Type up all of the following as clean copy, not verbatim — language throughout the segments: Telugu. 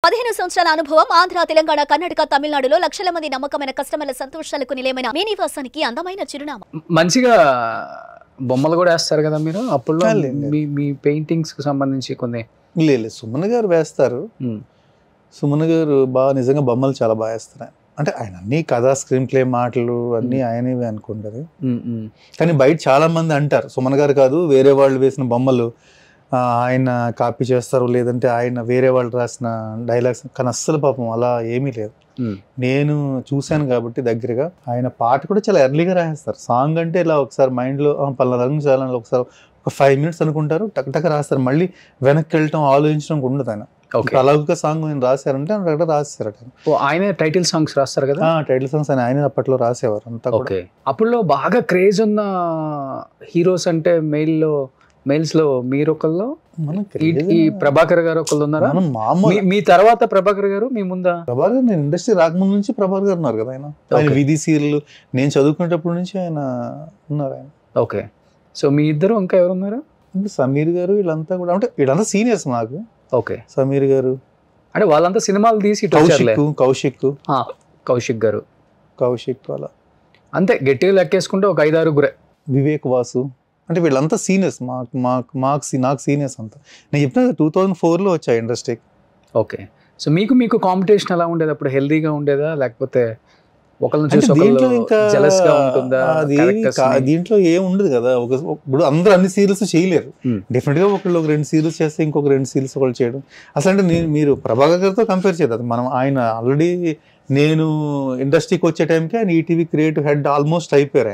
15 సంవత్సరాల అనుభవం ఆంధ్ర, తెలంగాణ, కర్ణాటక, తమిళనాడులో లక్షల మంది నమ్మకమైన కస్టమర్ల సంతోషాలకు నిలయమైన మీ నివాసానికి అందమైన చిరునామా. మంచిగా బొమ్మలు కూడా వేస్తారు కదా మీరు అప్పుడు మీ పెయింటింగ్స్ కి సంబంధించి కొన్ని? లేదు, సుమన్ గారు వేస్తారు. సుమన్ గారు బాగా నిజంగా బొమ్మలు చాలా బాగా వేస్తారు. అంటే ఆయన అన్ని కథ, స్క్రీన్ ప్లే, మాటలు అన్నీ ఆయనవి అనుకుంటారు. కానీ బయట చాలా మంది అంటారు సుమన్ గారు కాదు, వేరే వాళ్ళు వేసిన బొమ్మలు ఆయన కాపీ చేస్తారు, లేదంటే ఆయన వేరే వాళ్ళు రాసిన డైలాగ్స్. కానీ అస్సలు పాపం అలా ఏమీ లేదు. నేను చూశాను కాబట్టి దగ్గరగా. ఆయన పాట కూడా చాలా ఎర్లీగా రాసేస్తారు. సాంగ్ అంటే ఇలా ఒకసారి మైండ్లో పలానా రంగు చాలని ఒకసారి ఒక 5 minutes అనుకుంటారు, టక్ టక్ రాస్తారు. మళ్ళీ వెనక్కి వెళ్ళటం, ఆలోచించడం ఉండదు. ఆయన అలాగ సాంగ్ నేను రాశారంటే అక్కడ రాసేసారట. ఆయన టైటిల్ సాంగ్స్ రాస్తారు కదా? టైటిల్ సాంగ్స్ ఆయన అప్పట్లో రాసేవారు అంతా. అప్పుడులో బాగా క్రేజ్ ఉన్న హీరోస్ అంటే మెయిల్స్ లో మీరు ఒకళ్ళు, ఈ ప్రభాకర్ గారు ఒకళ్ళు ఉన్నారా? మీ తర్వాత ప్రభాకర్ గారు, మీ ముందా? ప్రభాకర్ నేను ఇండస్ట్రీ రాకముందు నుంచి ప్రభాకర్ గారు ఉన్నారు కదా. ఆయన విధి సీరియల్ నేను చదువుకునేటప్పటి నుంచి ఆయన ఉన్నారు. ఆయన ఓకే. సో మీ ఇద్దరు ఇంకా ఎవరు ఉన్నారు? సమీర్ గారు, వీళ్ళంతా కూడా అంటే వీళ్ళంతా సీనియర్స్ నాకు. ఓకే. సమీర్ గారు అంటే వాళ్ళంతా సినిమాలు తీసి, కౌశిక్ గారు అలా అంతే గట్టిగా లెక్కేసుకుంటే ఒక 5-6 వివేక్ వాసు, అంటే వీళ్ళంతా సీనియర్స్ నాకు సీనియర్స్ అంతా. నేను చెప్పిన 2004లో వచ్చా ఇండస్ట్రీకి. ఓకే. సో మీకు కాంపిటీషన్ ఎలా ఉండేది అప్పుడు? హెల్దీగా ఉండేదా లేకపోతే దీంట్లో ఏం ఉండదు కదా. ఇప్పుడు అందరూ అన్ని సీరియల్స్ చేయలేరు. డెఫినెట్ గా ఒకళ్ళు 2 సీరియల్స్ చేస్తే ఇంకొక 2 సీరియల్స్ ఒకళ్ళు చేయడం అసలు అంటే మీరు ప్రభాకర్ గారితో కంపేర్ చేద్దాం. మనం ఆయన ఆల్రెడీ నేను ఇండస్ట్రీకి వచ్చే టైంకి ఆయన ఈటీవీ క్రియేటివ్ హెడ్ ఆల్మోస్ట్ అయిపోయారు.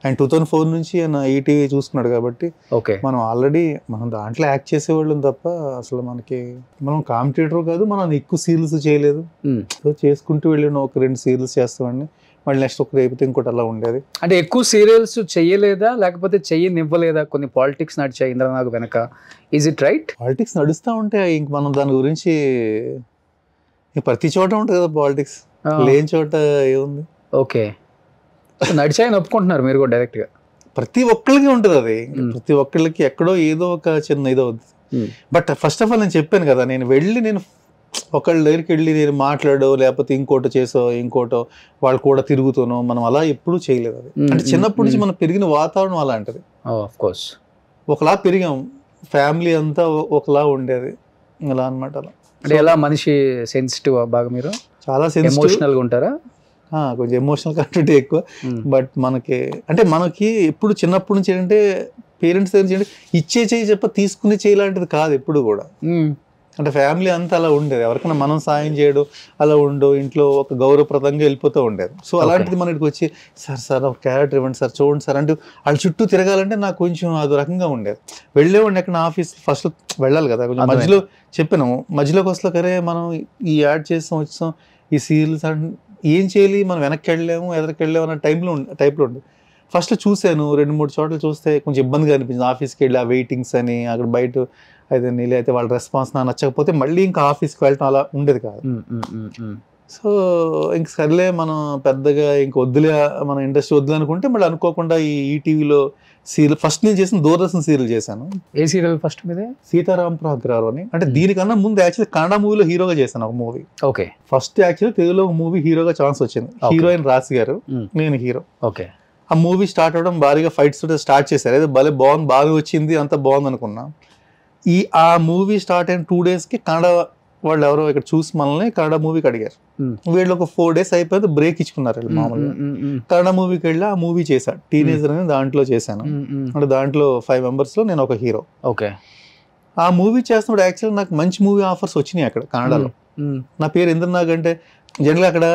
ఆయన 2004 నుంచి ఆయన ఈటీవీ చూసుకున్నాడు కాబట్టి మనం ఆల్రెడీ మనం దాంట్లో యాక్ట్ చేసేవాళ్ళం తప్ప అసలు మనం కాంపిటేటర్ కాదు. మనం ఎక్కువ సీరియల్స్ చేయలేదు. సో చేసుకుంటూ వెళ్ళిన ఒక 2 సీరియల్స్ చేస్తామండి, మళ్ళీ నెక్స్ట్ ఒకటి అయిపోతే ఇంకోటి అలా ఉండేది. అంటే ఎక్కువ సీరియల్స్ చెయ్యలేదా లేకపోతే చెయ్యనివ్వలేదా? కొన్ని పాలిటిక్స్ నడిచాయి ఇంద్రనాగ్ వెనక, ఈజ్ ఇట్ రైట్? పాలిటిక్స్ నడుస్తూ ఉంటే ఇంక మనం దాని గురించి ప్రతి చోట ఉంటుంది కదా పాలిటిక్స్, లేని చోట ఏముంది. ఓకే. నడిచాయని ఒప్పుకుంటున్నారు మీరు కూడా డైరెక్ట్ గా? ప్రతి ఒక్కరికి ఉంటుంది అది. ప్రతి ఒక్కళ్ళకి ఎక్కడో ఏదో ఒక చిన్న ఇదో అవుతుంది. బట్ ఫస్ట్ ఆఫ్ ఆల్ నేను చెప్పాను కదా, నేను ఒకళ్ళ దగ్గరికి వెళ్ళి నేను మాట్లాడో లేకపోతే ఇంకోటో చేసో ఇంకోటో వాళ్ళు కూడా తిరుగుతానో మనం అలా ఎప్పుడూ చేయలేదు. అది అంటే చిన్నప్పటి నుంచి మనం పెరిగిన వాతావరణం అలాంటిది. ఒకలా పెరిగాం, ఫ్యామిలీ అంతా ఒకలా ఉండేది అలా అనమాట. అలా అంటే ఎలా మనిషి సెన్సిటివ్ బాగా? మీరు చాలా ఎమోషనల్ గా ఉంటారా? కొంచెం ఎమోషనల్ కంటెంట్ ఎక్కువ. బట్ మనకి ఎప్పుడు చిన్నప్పటి నుంచి ఏంటంటే పేరెంట్స్ దగ్గర చేయండి ఇచ్చే చేయి చెప్ప తీసుకునే చేయలాంటిది కాదు ఎప్పుడు కూడా. అంటే ఫ్యామిలీ అంతా అలా ఉండేది. ఎవరికైనా మనం సాయం చేయడం అలా ఉండో, ఇంట్లో ఒక గౌరవప్రదంగా వెళ్ళిపోతూ ఉండేది. సో అలాంటిది మనకి వచ్చి సార్ ఒక క్యారెక్టర్ ఇవ్వండి సార్, చూడండి సార్ అంటే వాళ్ళ చుట్టూ తిరగాలంటే నాకు కొంచెం అదో రకంగా ఉండేది. వెళ్ళేవాడిని ఎక్కడ ఆఫీస్ ఫస్ట్ వెళ్ళాలి కదా, కొంచెం మధ్యలో చెప్పాను మధ్యలోకి వస్తా కరే మనం ఈ యాడ్ వచ్చాం ఈ సీరియల్స్ ఏం చేయాలి, మనం వెనక్కి వెళ్ళలేము ఎదరికి వెళ్ళలేము అన్న టైప్లో ఉండే. ఫస్ట్ చూశాను 2-3 చోట్ల, చూస్తే కొంచెం ఇబ్బందిగా అనిపించింది. ఆఫీస్కి వెళ్ళి ఆ వెయిటింగ్స్ అని అక్కడ బయట అయితే అయితే వాళ్ళ రెస్పాన్స్ నాకు నచ్చకపోతే మళ్ళీ ఇంకా ఆఫీస్కి వెళ్ళటం అలా ఉండేది కాదు. సో ఇంక సర్లే మనం పెద్దగా ఇంక వద్దులే, మన ఇండస్ట్రీ వద్దులే అనుకుంటే మళ్ళీ అనుకోకుండా ఈ ఈటీవీలో సీరియల్ ఫస్ట్ నేను చేసిన దూరదర్శన్ సీరియల్ చేశాను. ఏ సీరియల్ ఫస్ట్ మీదే? సీతారాంపురం అగ్రహారం అని. అంటే దీనికన్నా ముందు యాక్చువల్లీ కన్నడ మూవీలో హీరోగా చేశాను ఒక మూవీ. ఓకే. ఫస్ట్ యాక్చువల్లీ తెలుగులో ఒక మూవీ హీరోగా ఛాన్స్ వచ్చింది. హీరోయిన్ రాశి గారు, నేను హీరో. ఓకే. ఆ మూవీ స్టార్ట్ అవడం భారీగా ఫైట్స్ స్టార్ట్ చేశారు. ఏదో భలే బాగుంది, బాగా వచ్చింది, అంత బాగుంది అనుకున్నా. ఆ మూవీ స్టార్ట్ అయిన 2 daysకి కన్నడ వాళ్ళు ఎవరో ఇక్కడ చూసి మనల్ని కన్నడ మూవీకి అడిగారు. వీళ్ళు ఒక 4 days అయిపోతే బ్రేక్ ఇచ్చుకున్నారు వీళ్ళు మామూలుగా. కన్నడ మూవీకి వెళ్ళి ఆ మూవీ చేశాను, టీనేజర్ అని దాంట్లో చేశాను. అంటే దాంట్లో 5 members లో నేను ఒక హీరో. ఓకే. ఆ మూవీ చేస్తున్నప్పుడు యాక్చువల్లీ నాకు మంచి మూవీ ఆఫర్స్ వచ్చినాయి అక్కడ కన్నడలో. నా పేరు ఇంద్రనాగ్ అంటే జనరల్గా అక్కడ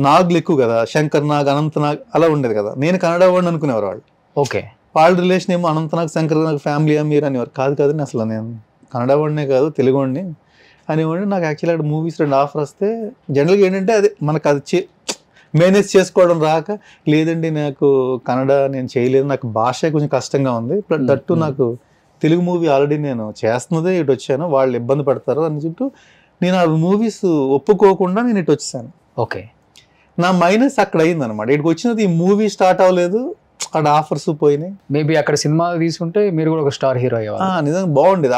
నాగులు ఎక్కువ కదా, శంకర్ నాగ్, అనంత నాగ్ అలా ఉండేది కదా. నేను కన్నడ వాడిని అనుకునేవారు వాళ్ళు. ఓకే. వాళ్ళ రిలేషన్ ఏమో అనంతనాగ్, శంకర్ నాగ్ ఫ్యామిలీ మీరు అనేవారు. కాదు అసలు నేను కన్నడ వాడినే కాదు తెలుగు వాడిని అనేవాడిని. నాకు యాక్చువల్లీ అక్కడ మూవీస్ 2 ఆఫర్ వస్తే జనరల్గా ఏంటంటే అదే మనకు అది మేనేజ్ చేసుకోవడం రాక, లేదండి నాకు కన్నడ నేను చేయలేదు, నాకు భాష కొంచెం కష్టంగా ఉంది, దట్టు నాకు తెలుగు మూవీ ఆల్రెడీ నేను చేస్తున్నదే ఇటు వచ్చాను, వాళ్ళు ఇబ్బంది పడతారు అని చుట్టూ నేను ఆ మూవీస్ ఒప్పుకోకుండా నేను ఇటు వచ్చాను. ఓకే. నా మైనస్ అక్కడ అయింది అనమాట. ఇక్కడికి వచ్చినది ఈ మూవీ స్టార్ట్ అవ్వలేదు, అక్కడ ఆఫర్స్ పోయినాయి. మేబీ అక్కడ సినిమా తీసుకుంటే మీరు కూడా ఒక స్టార్ హీరో అయ్యేవారు. నిజంగా బాగుండేది.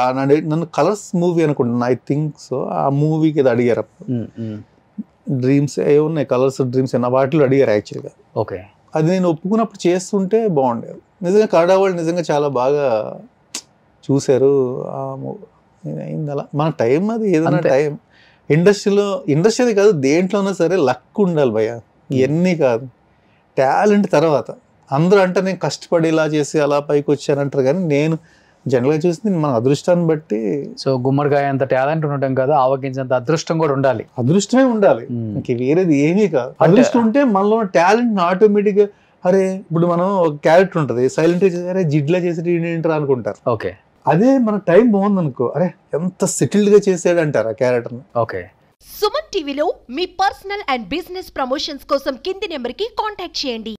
నన్ను కలర్స్ మూవీ అనుకుంటున్నా, ఐ థింక్ సో. ఆ మూవీకి ఇది అడిగారు, డ్రీమ్స్ ఏ ఉన్నాయి, కలర్స్ డ్రీమ్స్ అన్న వాటిలో అడిగారు యాక్చువల్గా. ఓకే, అది నేను ఒప్పుకున్నప్పుడు చేస్తుంటే బాగుండేది. నిజంగా కన్నడ వాళ్ళు నిజంగా చాలా బాగా చూశారు ఆ మూవీ. అయింది అలా మన టైం, అది ఏదైనా టైం. ఇండస్ట్రీ కాదు దేంట్లోనే సరే లక్ ఉండాలి భయ్య, ఇవన్నీ కాదు, టాలెంట్ తర్వాత. అందరూ అంటే నేను కష్టపడి ఇలా చేసి అలా పైకి వచ్చానంటారు, కానీ నేను జనరల్గా చూసి మన అదృష్టాన్ని బట్టి. సో గుమ్మడికాయ అంత టాలెంట్ ఉండటం కాదు, ఆవగించేంత అదృష్టం కూడా ఉండాలి. అదృష్టమే ఉండాలి, ఇంక వేరేది ఏమీ కాదు. అదృష్టం ఉంటే మనలో టాలెంట్ ఆటోమేటిక్గా, అరే ఇప్పుడు మనం ఒక క్యారెక్టర్ ఉంటుంది, సైలెంట్గా చేసి అరే జిడ్లా చేసి ఏంటారు అనుకుంటారు. ఓకే, అదే మన టైం బాగుంది అనుకో, అరే ఎంత సెటిల్డ్గా చేసాడు అంటారు ఆ క్యారెక్టర్ని. ఓకే. సుమన్ టీవీలో మీ పర్సనల్ అండ్ బిజినెస్ ప్రమోషన్స్ కోసం కింది నెంబర్కి కాంటాక్ట్ చేయండి.